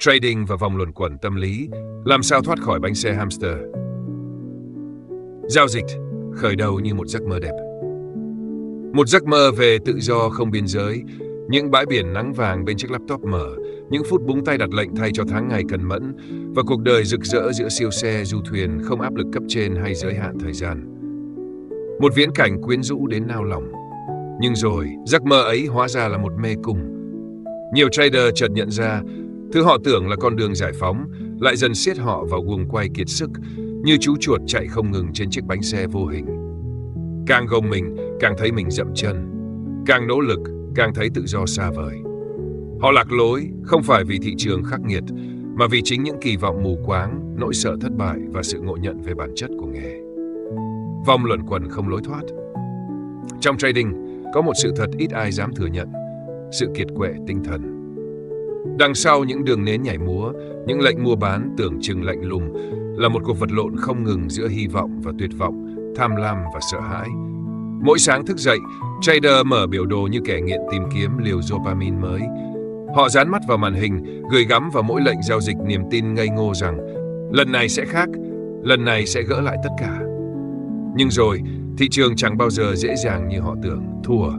Trading và vòng luẩn quẩn tâm lý, làm sao thoát khỏi bánh xe hamster. Giao dịch khởi đầu như một giấc mơ đẹp. Một giấc mơ về tự do không biên giới, những bãi biển nắng vàng bên chiếc laptop mở, những phút búng tay đặt lệnh thay cho tháng ngày cần mẫn, và cuộc đời rực rỡ giữa siêu xe, du thuyền, không áp lực cấp trên hay giới hạn thời gian. Một viễn cảnh quyến rũ đến nao lòng. Nhưng rồi, giấc mơ ấy hóa ra là một mê cung. Nhiều trader chợt nhận ra, thứ họ tưởng là con đường giải phóng lại dần siết họ vào guồng quay kiệt sức, như chú chuột chạy không ngừng trên chiếc bánh xe vô hình. Càng gồng mình, càng thấy mình dậm chân. Càng nỗ lực, càng thấy tự do xa vời. Họ lạc lối không phải vì thị trường khắc nghiệt, mà vì chính những kỳ vọng mù quáng, nỗi sợ thất bại và sự ngộ nhận về bản chất của nghề. Vòng luẩn quẩn không lối thoát. Trong trading, có một sự thật ít ai dám thừa nhận: sự kiệt quệ tinh thần. Đằng sau những đường nến nhảy múa, những lệnh mua bán tưởng chừng lạnh lùng, là một cuộc vật lộn không ngừng giữa hy vọng và tuyệt vọng, tham lam và sợ hãi. Mỗi sáng thức dậy, trader mở biểu đồ như kẻ nghiện tìm kiếm liều dopamine mới. Họ dán mắt vào màn hình, gửi gắm vào mỗi lệnh giao dịch niềm tin ngây ngô rằng lần này sẽ khác, lần này sẽ gỡ lại tất cả. Nhưng rồi, thị trường chẳng bao giờ dễ dàng như họ tưởng. Thua,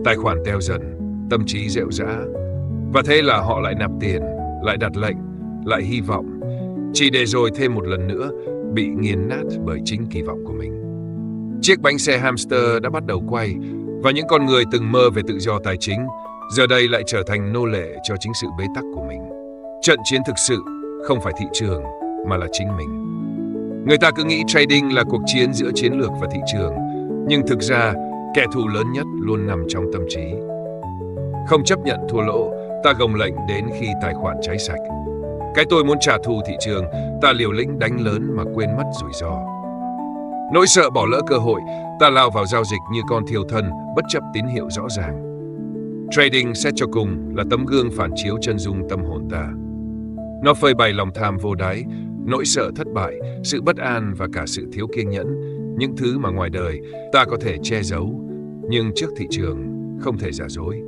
tài khoản teo dần, tâm trí rệu rã. Và thế là họ lại nạp tiền, lại đặt lệnh, lại hy vọng, chỉ để rồi thêm một lần nữa bị nghiền nát bởi chính kỳ vọng của mình. Chiếc bánh xe hamster đã bắt đầu quay, và những con người từng mơ về tự do tài chính giờ đây lại trở thành nô lệ cho chính sự bế tắc của mình. Trận chiến thực sự không phải thị trường mà là chính mình. Người ta cứ nghĩ trading là cuộc chiến giữa chiến lược và thị trường, nhưng thực ra kẻ thù lớn nhất luôn nằm trong tâm trí. Không chấp nhận thua lỗ, ta gồng lệnh đến khi tài khoản cháy sạch. Cái tôi muốn trả thù thị trường, ta liều lĩnh đánh lớn mà quên mất rủi ro. Nỗi sợ bỏ lỡ cơ hội, ta lao vào giao dịch như con thiêu thân, bất chấp tín hiệu rõ ràng. Trading xét cho cùng là tấm gương phản chiếu chân dung tâm hồn ta. Nó phơi bày lòng tham vô đáy, nỗi sợ thất bại, sự bất an và cả sự thiếu kiên nhẫn, những thứ mà ngoài đời ta có thể che giấu, nhưng trước thị trường không thể giả dối.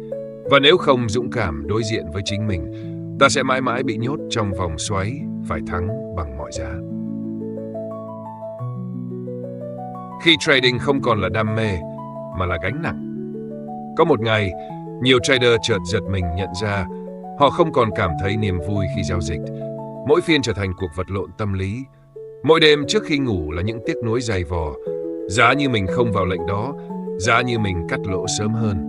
Và nếu không dũng cảm đối diện với chính mình, ta sẽ mãi mãi bị nhốt trong vòng xoáy, phải thắng bằng mọi giá. Khi trading không còn là đam mê, mà là gánh nặng. Có một ngày, nhiều trader chợt giật mình nhận ra họ không còn cảm thấy niềm vui khi giao dịch. Mỗi phiên trở thành cuộc vật lộn tâm lý. Mỗi đêm trước khi ngủ là những tiếc nuối dày vò. Giá như mình không vào lệnh đó, giá như mình cắt lỗ sớm hơn.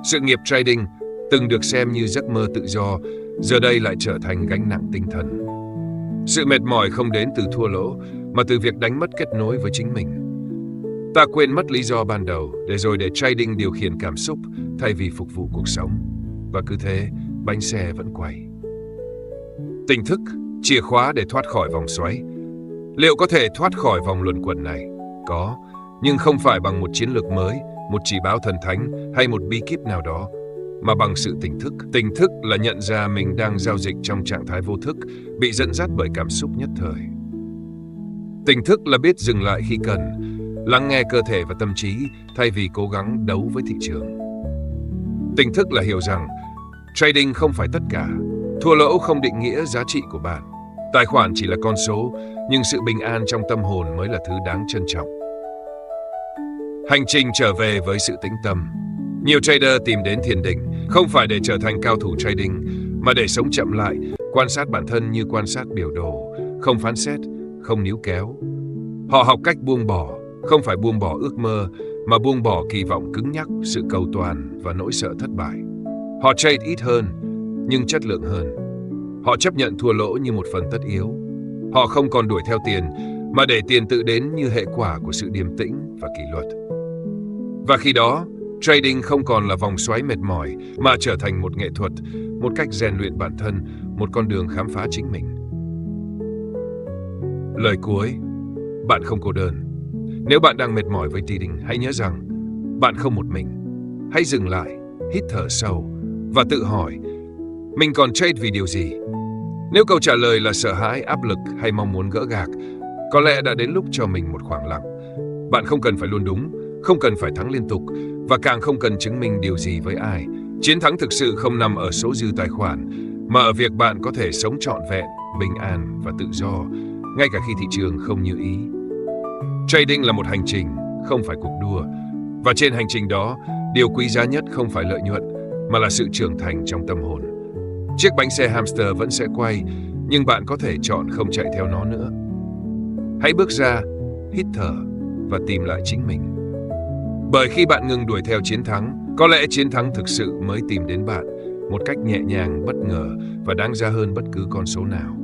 Sự nghiệp trading từng được xem như giấc mơ tự do, giờ đây lại trở thành gánh nặng tinh thần. Sự mệt mỏi không đến từ thua lỗ, mà từ việc đánh mất kết nối với chính mình. Ta quên mất lý do ban đầu, để trading điều khiển cảm xúc thay vì phục vụ cuộc sống. Và cứ thế, bánh xe vẫn quay. Tỉnh thức, chìa khóa để thoát khỏi vòng xoáy. Liệu có thể thoát khỏi vòng luẩn quẩn này? Có, nhưng không phải bằng một chiến lược mới, một chỉ báo thần thánh hay một bí kíp nào đó, mà bằng sự tỉnh thức. Tỉnh thức là nhận ra mình đang giao dịch trong trạng thái vô thức, bị dẫn dắt bởi cảm xúc nhất thời. Tỉnh thức là biết dừng lại khi cần, lắng nghe cơ thể và tâm trí thay vì cố gắng đấu với thị trường. Tỉnh thức là hiểu rằng trading không phải tất cả, thua lỗ không định nghĩa giá trị của bạn. Tài khoản chỉ là con số, nhưng sự bình an trong tâm hồn mới là thứ đáng trân trọng. Hành trình trở về với sự tĩnh tâm. Nhiều trader tìm đến thiền định không phải để trở thành cao thủ trading, mà để sống chậm lại, quan sát bản thân như quan sát biểu đồ, không phán xét, không níu kéo. Họ học cách buông bỏ, không phải buông bỏ ước mơ, mà buông bỏ kỳ vọng cứng nhắc, sự cầu toàn và nỗi sợ thất bại. Họ trade ít hơn, nhưng chất lượng hơn. Họ chấp nhận thua lỗ như một phần tất yếu. Họ không còn đuổi theo tiền, mà để tiền tự đến như hệ quả của sự điềm tĩnh và kỷ luật. Và khi đó, trading không còn là vòng xoáy mệt mỏi, mà trở thành một nghệ thuật, một cách rèn luyện bản thân, một con đường khám phá chính mình. Lời cuối, bạn không cô đơn. Nếu bạn đang mệt mỏi với trading, hãy nhớ rằng bạn không một mình. Hãy dừng lại, hít thở sâu và tự hỏi, mình còn trade vì điều gì? Nếu câu trả lời là sợ hãi, áp lực hay mong muốn gỡ gạc, có lẽ đã đến lúc cho mình một khoảng lặng. Bạn không cần phải luôn đúng, không cần phải thắng liên tục, và càng không cần chứng minh điều gì với ai. Chiến thắng thực sự không nằm ở số dư tài khoản, mà ở việc bạn có thể sống trọn vẹn, bình an và tự do, ngay cả khi thị trường không như ý. Trading là một hành trình, không phải cuộc đua. Và trên hành trình đó, điều quý giá nhất không phải lợi nhuận, mà là sự trưởng thành trong tâm hồn. Chiếc bánh xe hamster vẫn sẽ quay, nhưng bạn có thể chọn không chạy theo nó nữa. Hãy bước ra, hít thở và tìm lại chính mình. Bởi khi bạn ngừng đuổi theo chiến thắng, có lẽ chiến thắng thực sự mới tìm đến bạn, một cách nhẹ nhàng, bất ngờ và đáng giá hơn bất cứ con số nào.